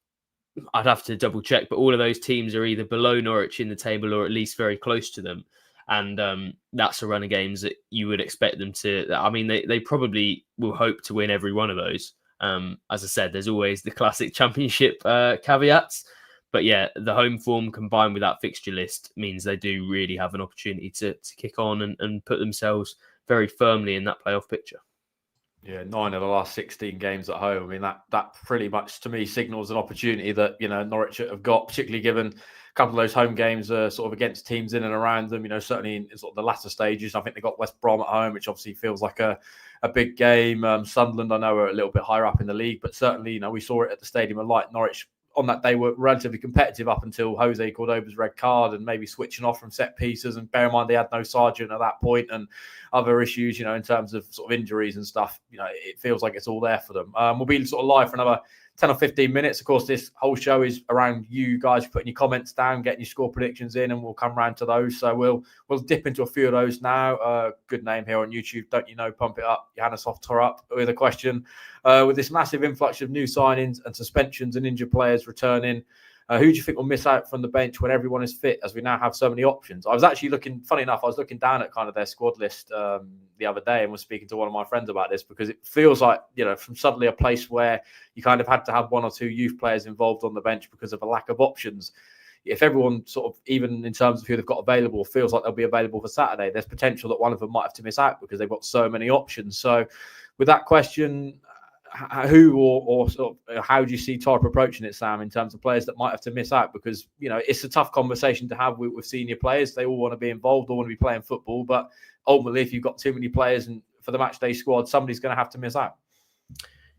I'd have to double check, but all of those teams are either below Norwich in the table or at least very close to them. And that's a run of games that you would expect them to. I mean, they probably will hope to win every one of those. As I said, there's always the classic Championship caveats. But yeah, the home form combined with that fixture list means they do really have an opportunity to kick on and put themselves very firmly in that playoff picture. Yeah, 9 of the last 16 games at home. I mean, that pretty much to me signals an opportunity that, Norwich have got, particularly given a couple of those home games sort of against teams in and around them, certainly in sort of the latter stages. I think they got West Brom at home, which obviously feels like a big game. Sunderland, I know, are a little bit higher up in the league, but certainly, we saw it at the Stadium of Light. Norwich on that day were relatively competitive up until Jose Cordoba's red card and maybe switching off from set pieces. And bear in mind, they had no Sargent at that point and other issues, in terms of sort of injuries and stuff. It feels like it's all there for them. We'll be sort of live for another 10 or 15 minutes. Of course, this whole show is around you guys putting your comments down, getting your score predictions in, and we'll come round to those. So we'll dip into a few of those now. Good name here on YouTube, don't you know? Pump it up. Johannes Torup with a question. With this massive influx of new signings and suspensions and injured players returning, who do you think will miss out from the bench when everyone is fit, as we now have so many options? I was actually looking down at kind of their squad list the other day and was speaking to one of my friends about this, because it feels like, from suddenly a place where you kind of had to have one or two youth players involved on the bench because of a lack of options. If everyone sort of, even in terms of who they've got available, feels like they'll be available for Saturday, there's potential that one of them might have to miss out because they've got so many options. So with that question, who or sort of how do you see Torup approaching it, Sam, in terms of players that might have to miss out? Because, it's a tough conversation to have with senior players. They all want to be involved, all want to be playing football. But ultimately, if you've got too many players and for the matchday squad, somebody's going to have to miss out.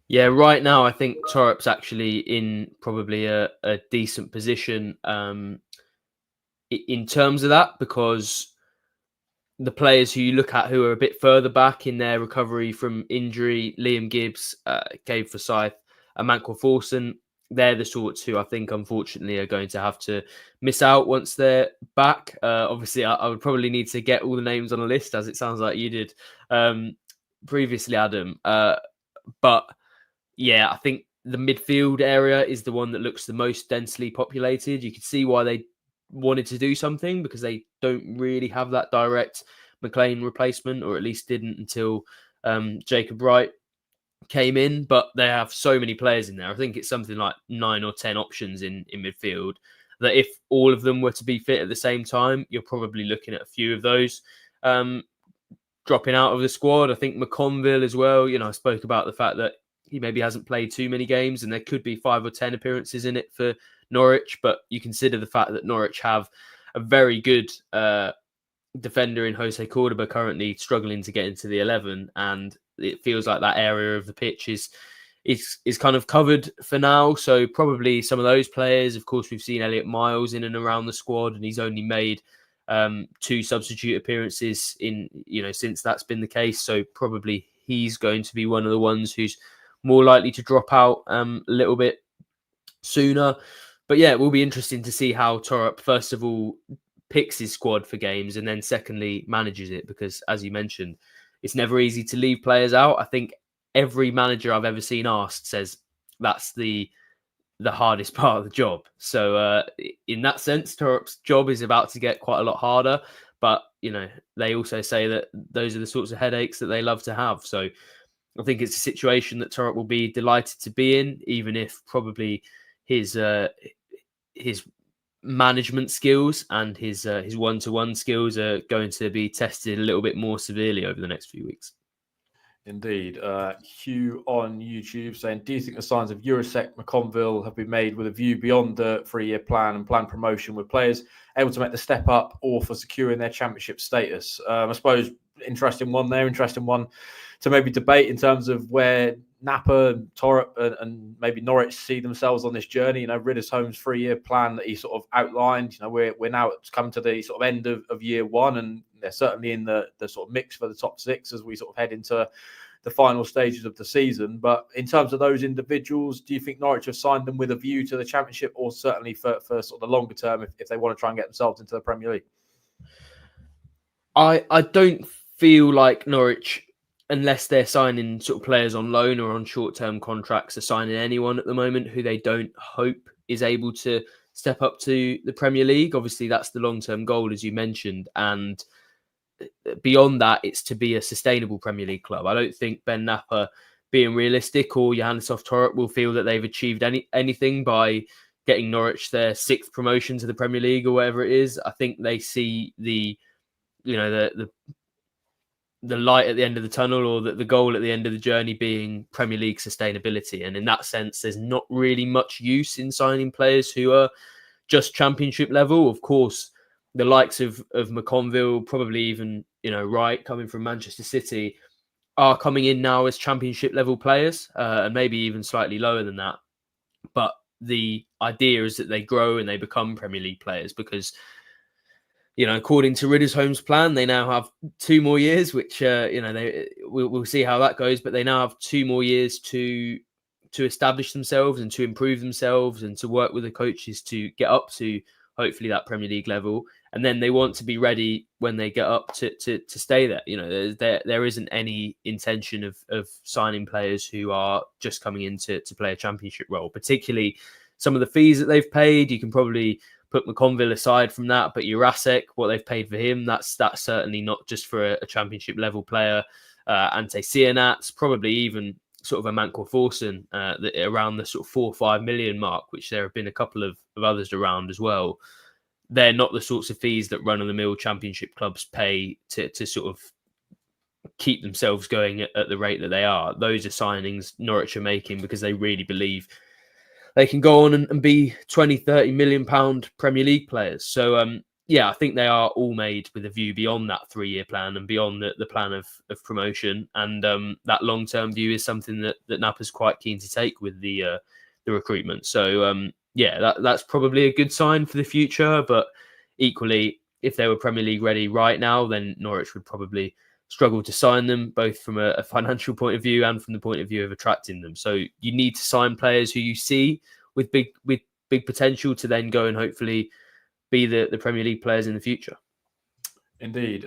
Yeah, right now, I think Torup's actually in probably a decent position in terms of that, because the players who you look at who are a bit further back in their recovery from injury, Liam Gibbs, Gabe Forsyth, and Mankell Forson, they're the sorts who I think, unfortunately, are going to have to miss out once they're back. Obviously, I would probably need to get all the names on a list, as it sounds like you did previously, Adam. But yeah, I think the midfield area is the one that looks the most densely populated. You can see why they wanted to do something, because they don't really have that direct McLean replacement, or at least didn't until Jacob Wright came in. But they have so many players in there. I think it's something like 9 or 10 options in midfield, that if all of them were to be fit at the same time, you're probably looking at a few of those dropping out of the squad. I think McConville as well. I spoke about the fact that he maybe hasn't played too many games, and there could be 5 or 10 appearances in it for Norwich. But you consider the fact that Norwich have a very good defender in Jose Cordoba currently struggling to get into the 11, and it feels like that area of the pitch is kind of covered for now. So probably some of those players. Of course, we've seen Elliot Miles in and around the squad, and he's only made 2 substitute appearances in since that's been the case. So probably he's going to be one of the ones who's more likely to drop out a little bit sooner. But yeah, it will be interesting to see how Torup, first of all, picks his squad for games, and then secondly, manages it. Because as you mentioned, it's never easy to leave players out. I think every manager I've ever seen asked says that's the hardest part of the job. So in that sense, Torup's job is about to get quite a lot harder. But, they also say that those are the sorts of headaches that they love to have. So I think it's a situation that Torup will be delighted to be in, even if probably his management skills and his one-to-one skills are going to be tested a little bit more severely over the next few weeks. Indeed. Hugh on YouTube saying, do you think the signs of Jurasek McConville have been made with a view beyond the 3-year plan and planned promotion, with players able to make the step up or for securing their championship status? I suppose interesting one to maybe debate in terms of where Napa, Torup and maybe Norwich see themselves on this journey. Riddisholme's 3-year plan that he sort of outlined, we're now come to the sort of end of year 1, and they're certainly in the sort of mix for the top 6 as we sort of head into the final stages of the season. But in terms of those individuals, do you think Norwich have signed them with a view to the championship, or certainly for sort of the longer term if they want to try and get themselves into the Premier League? I don't feel like Norwich, unless they're signing sort of players on loan or on short-term contracts, are signing anyone at the moment who they don't hope is able to step up to the Premier League. Obviously, that's the long-term goal, as you mentioned. And beyond that, it's to be a sustainable Premier League club. I don't think Ben Napa, being realistic, or Johannesov Torup will feel that they've achieved anything by getting Norwich their 6th promotion to the Premier League or whatever it is. I think they see the light at the end of the tunnel, or the goal at the end of the journey being Premier League sustainability. And in that sense, there's not really much use in signing players who are just championship level. Of course, the likes of McConville, probably even, Wright coming from Manchester City, are coming in now as championship level players, and maybe even slightly lower than that. But the idea is that they grow and they become Premier League players, because according to Riddisholme's plan, they now have 2 more years, which, we'll see how that goes. But they now have 2 more years to establish themselves and to improve themselves and to work with the coaches to get up to hopefully that Premier League level. And then they want to be ready when they get up to stay there. There isn't any intention of signing players who are just coming in to play a championship role, particularly some of the fees that they've paid. You can probably put McConville aside from that, but Jurasek, what they've paid for him, that's certainly not just for a championship level player. Ante Cianat's, probably even sort of a Mankwa Forsen, around the sort of 4 or 5 million mark, which there have been a couple of others around as well. They're not the sorts of fees that run-of-the-mill championship clubs pay to sort of keep themselves going at the rate that they are. Those are signings Norwich are making because they really believe they can go on and be 20, 30 million pound Premier League players. So, I think they are all made with a view beyond that 3-year plan and beyond the plan of promotion. And that long-term view is something that Napa's quite keen to take with the recruitment. So, that's probably a good sign for the future. But equally, if they were Premier League ready right now, then Norwich would probably struggle to sign them, both from a financial point of view and from the point of view of attracting them. So you need to sign players who you see with big potential to then go and hopefully be the Premier League players in the future. Indeed.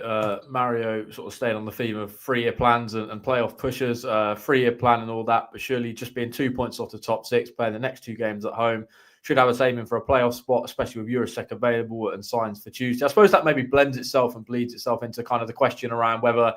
Mario sort of staying on the theme of 3-year plans and playoff pushers, 3-year plan and all that, but surely just being 2 points off the top six, playing the next 2 games at home, should have us aiming for a playoff spot, especially with Eurosec available and signs for Tuesday. I suppose that maybe blends itself and bleeds itself into kind of the question around whether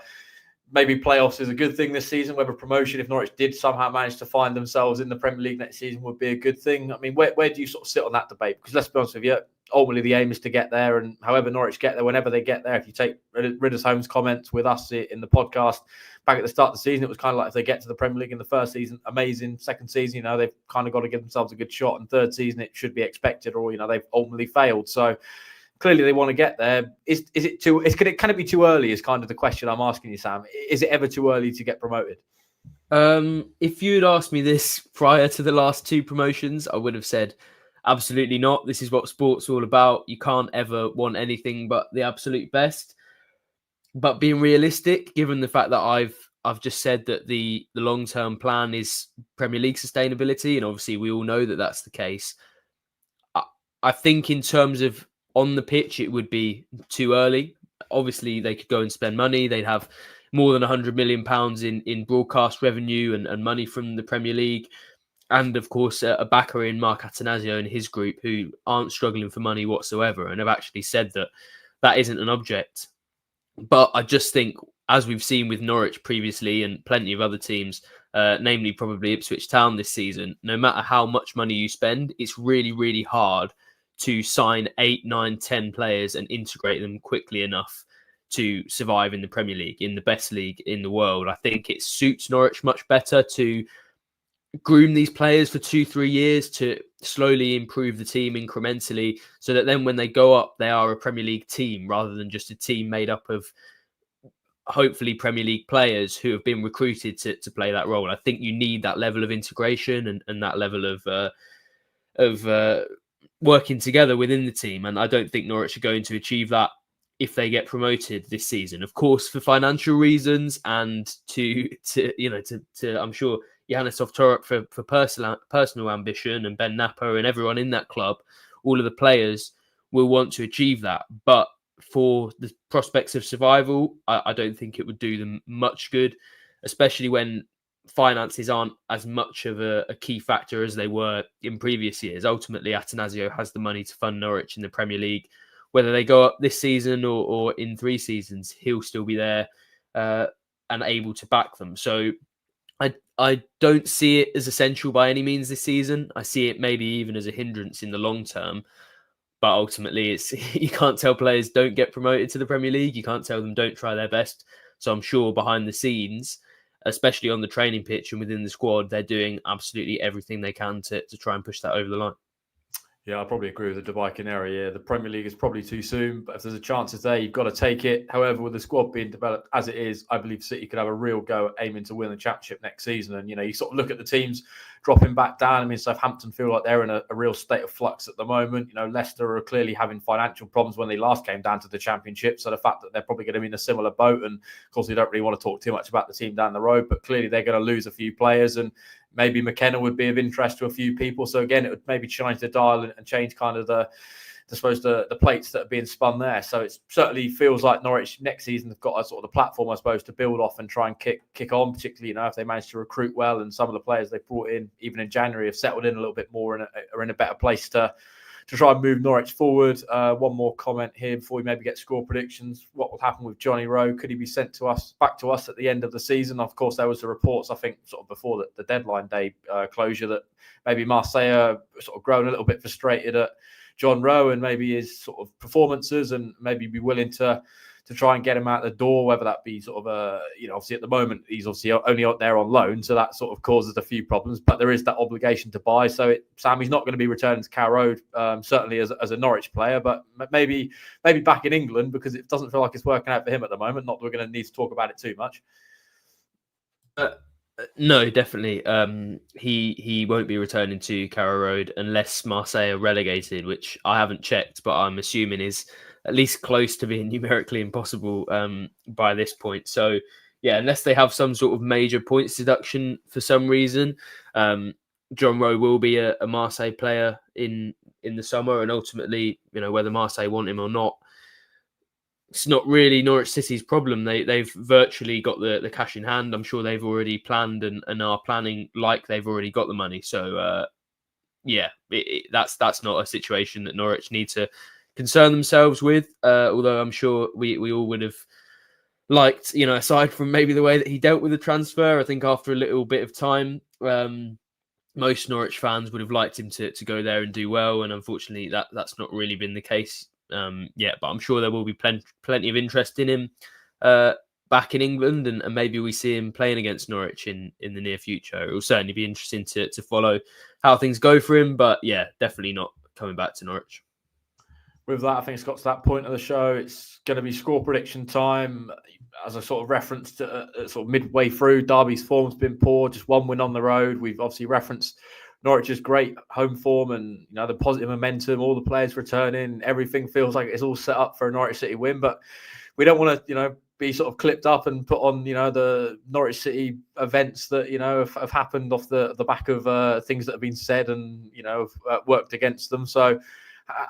maybe playoffs is a good thing this season, whether promotion, if Norwich did somehow manage to find themselves in the Premier League next season, would be a good thing. I mean, where do you sort of sit on that debate? Because let's be honest with you, ultimately the aim is to get there, and however Norwich get there, whenever they get there, if you take Riddersholm's comments with us in the podcast back at the start of the season, it was kind of like if they get to the Premier League in the first season, amazing. Second season, they've kind of got to give themselves a good shot, and third season it should be expected, or they've ultimately failed. So clearly they want to get there. Can it be too early is kind of the question I'm asking you, Sam. Is it ever too early to get promoted? If you'd asked me this prior to the last 2 promotions, I would have said absolutely not. This is what sport's all about. You can't ever want anything but the absolute best. But being realistic, given the fact that I've just said that the long-term plan is Premier League sustainability, and obviously we all know that that's the case. I think in terms of on the pitch, it would be too early. Obviously, they could go and spend money. They'd have more than £100 million in broadcast revenue and money from the Premier League. And, of course, a backer in Mark Atanasio and his group who aren't struggling for money whatsoever and have actually said that that isn't an object. But I just think, as we've seen with Norwich previously and plenty of other teams, namely probably Ipswich Town this season, no matter how much money you spend, it's really, really hard to sign 8, 9, 10 players and integrate them quickly enough to survive in the Premier League, in the best league in the world. I think it suits Norwich much better to groom these players for 2-3 years to slowly improve the team incrementally, so that then when they go up, they are a Premier League team rather than just a team made up of hopefully Premier League players who have been recruited to play that role. I think you need that level of integration and that level of working together within the team, and I don't think Norwich are going to achieve that if they get promoted this season. Of course, for financial reasons and to I'm sure Yannis Oftoruk for personal ambition, and Ben Napper and everyone in that club, all of the players will want to achieve that. But for the prospects of survival, I don't think it would do them much good, especially when finances aren't as much of a key factor as they were in previous years. Ultimately, Atanasio has the money to fund Norwich in the Premier League. Whether they go up this season or in 3 seasons, he'll still be there and able to back them. So I don't see it as essential by any means this season. I see it maybe even as a hindrance in the long term. But ultimately, you can't tell players don't get promoted to the Premier League. You can't tell them don't try their best. So I'm sure behind the scenes, especially on the training pitch and within the squad, they're doing absolutely everything they can to try and push that over the line. Yeah, I probably agree with the Dubai Canary. Yeah, the Premier League is probably too soon, but if there's a chance it's there, you've got to take it. However, with the squad being developed as it is, I believe City could have a real go at aiming to win the Championship next season. And, you sort of look at the teams dropping back down. I mean, Southampton feel like they're in a real state of flux at the moment. Leicester are clearly having financial problems when they last came down to the Championship. So the fact that they're probably going to be in a similar boat, and of course, we don't really want to talk too much about the team down the road, but clearly they're going to lose a few players, and maybe McKenna would be of interest to a few people. So again, it would maybe change the dial and change kind of the plates that are being spun there. So it certainly feels like Norwich next season have got a sort of the platform, I suppose, to build off and try and kick on, particularly, if they manage to recruit well, and some of the players they brought in, even in January, have settled in a little bit more and are in a better place to try and move Norwich forward. One more comment here before we maybe get score predictions. What will happen with Johnny Rowe? Could he be sent back to us at the end of the season? Of course, there was the reports, I think, sort of before the deadline day closure, that maybe Marseille sort of grown a little bit frustrated at John Rowe and maybe his sort of performances, and maybe be willing to try and get him out the door, whether that be sort of obviously at the moment he's obviously only out there on loan, so that sort of causes a few problems, but there is that obligation to buy. So Sammy's not going to be returning to Carrow Road, certainly as a Norwich player, but maybe back in England, because it doesn't feel like it's working out for him at the moment. Not that we're going to need to talk about it too much. No, definitely. He won't be returning to Carrow Road unless Marseille are relegated, which I haven't checked, but I'm assuming is at least close to being numerically impossible by this point. So, yeah, unless they have some sort of major points deduction for some reason, John Rowe will be a Marseille player in the summer, and ultimately, whether Marseille want him or not, it's not really Norwich City's problem. They've virtually got the cash in hand. I'm sure they've already planned and are planning like they've already got the money. So that's not a situation that Norwich need to concern themselves with. Although I'm sure we all would have liked, aside from maybe the way that he dealt with the transfer, I think after a little bit of time, most Norwich fans would have liked him to go there and do well. And unfortunately, that's not really been the case yet. But I'm sure there will be plenty of interest in him back in England, and maybe we see him playing against Norwich in the near future. It will certainly be interesting to follow how things go for him. But yeah, definitely not coming back to Norwich. With that, I think it's got to that point of the show. It's going to be score prediction time. As I sort of referenced sort of midway through, Derby's form's been poor, just one win on the road. We've obviously referenced Norwich's great home form and the positive momentum, all the players returning. Everything feels like it's all set up for a Norwich City win, but we don't want to be sort of clipped up and put on the Norwich City events that have happened off the back of things that have been said and have worked against them. So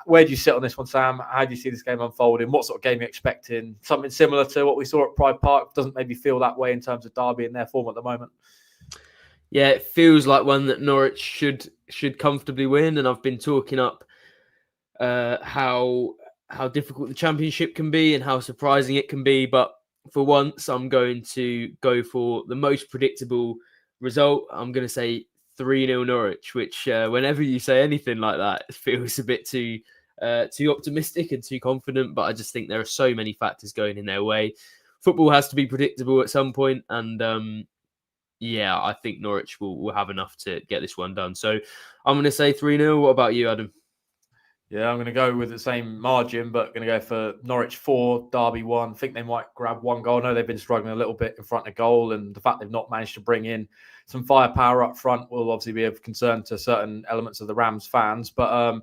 where do you sit on this one, Sam? How do you see this game unfolding? What sort of game are you expecting? Something similar to what we saw at Pride Park? Doesn't maybe feel that way in terms of Derby and their form at the moment? Yeah, it feels like one that Norwich should comfortably win. And I've been talking up how difficult the Championship can be and how surprising it can be. But for once, I'm going to go for the most predictable result. I'm going to say 3-0 Norwich, which whenever you say anything like that, it feels a bit too optimistic and too confident. But I just think there are so many factors going in their way. Football has to be predictable at some point, and I think Norwich will have enough to get this one done. So I'm going to say 3-0. What about you, Adam? Yeah, I'm going to go with the same margin, but going to go for Norwich 4, Derby 1. I think they might grab one goal. I know they've been struggling a little bit in front of goal, and the fact they've not managed to bring in some firepower up front will obviously be of concern to certain elements of the Rams fans. But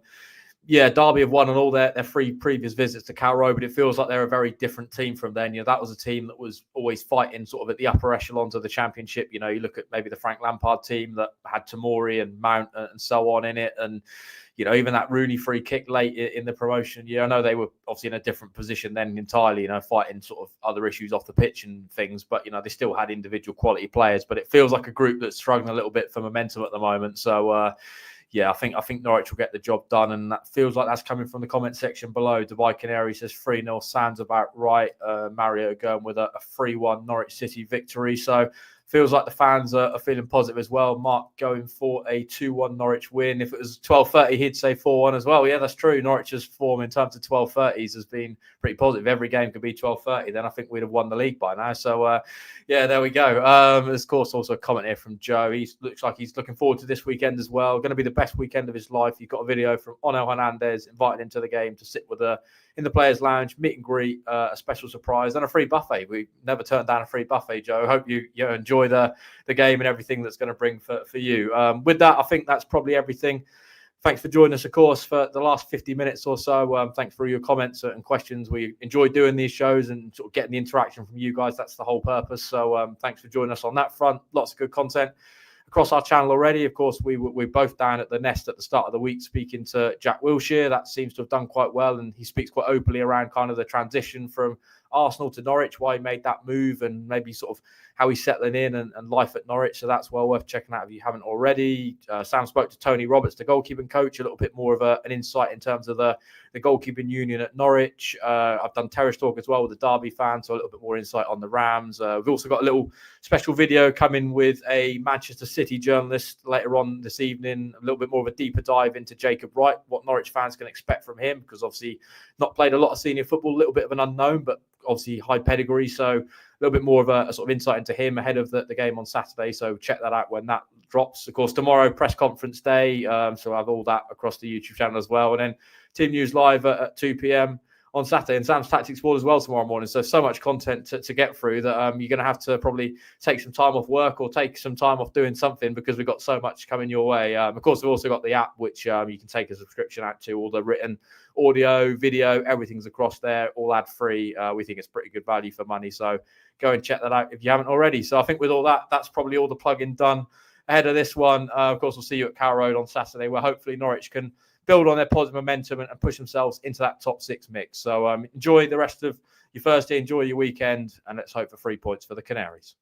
Derby have won on all their 3 previous visits to Carrow Road, but it feels like they're a very different team from then. That was a team that was always fighting sort of at the upper echelons of the Championship. You look at maybe the Frank Lampard team that had Tomori and Mount and so on in it, and even that Rooney free kick late in the promotion year. I know they were obviously in a different position then entirely, fighting sort of other issues off the pitch and things, but they still had individual quality players. But it feels like a group that's struggling a little bit for momentum at the moment. So I think Norwich will get the job done, and that feels like that's coming from the comment section below. Dubai Canary says 3-0 sounds about right. Mario going with a 3-1 Norwich City victory. So feels like the fans are feeling positive as well. Mark going for a 2-1 Norwich win. If it was 12:30, he'd say 4-1 as well. Yeah, that's true. Norwich's form in terms of 12:30s has been pretty positive. Every game could be 12:30. Then I think we'd have won the league by now. So, there we go. There's, of course, also a comment here from Joe. He looks like he's looking forward to this weekend as well. Going to be the best weekend of his life. You've got a video from Onel Hernandez inviting him to the game to sit with in the players' lounge, meet and greet, a special surprise, and a free buffet. We never turned down a free buffet, Joe. I hope you enjoy the game and everything that's going to bring for you. With that, I think that's probably everything. Thanks for joining us, of course, for the last 50 minutes or so. Thanks for your comments and questions. We enjoy doing these shows and sort of getting the interaction from you guys. That's the whole purpose. So thanks for joining us on that front. Lots of good content across our channel already. Of course, we're both down at the Nest at the start of the week speaking to Jack Wilshere. That seems to have done quite well, and he speaks quite openly around kind of the transition from Arsenal to Norwich, why he made that move, and maybe sort of how he's settling in and life at Norwich. So that's well worth checking out if you haven't already. Sam spoke to Tony Roberts, the goalkeeping coach, a little bit more of an insight in terms of the goalkeeping union at Norwich. I've done Terrace Talk as well with the Derby fans, so a little bit more insight on the Rams. We've also got a little special video coming with a Manchester City journalist later on this evening, a little bit more of a deeper dive into Jacob Wright, what Norwich fans can expect from him, because obviously not played a lot of senior football, a little bit of an unknown, but obviously high pedigree. So a little bit more of a sort of insight into him ahead of the game on Saturday. So check that out when that drops. Of course, tomorrow, press conference day. So I have all that across the YouTube channel as well. And then Team News Live at 2 p.m. on Saturday, and Sam's Tactics Board as well tomorrow morning. So much content to get through that you're going to have to probably take some time off work or take some time off doing something, because we've got so much coming your way. Of course, we've also got the app, which you can take a subscription out to. All the written audio, video, everything's across there, all ad free. We think it's pretty good value for money. So go and check that out if you haven't already. So I think with all that, that's probably all the plug-in done. ahead of this one. Of course, we'll see you at Carrow Road on Saturday, where hopefully Norwich can build on their positive momentum and push themselves into that top 6 mix. So enjoy the rest of your Thursday, enjoy your weekend, and let's hope for 3 points for the Canaries.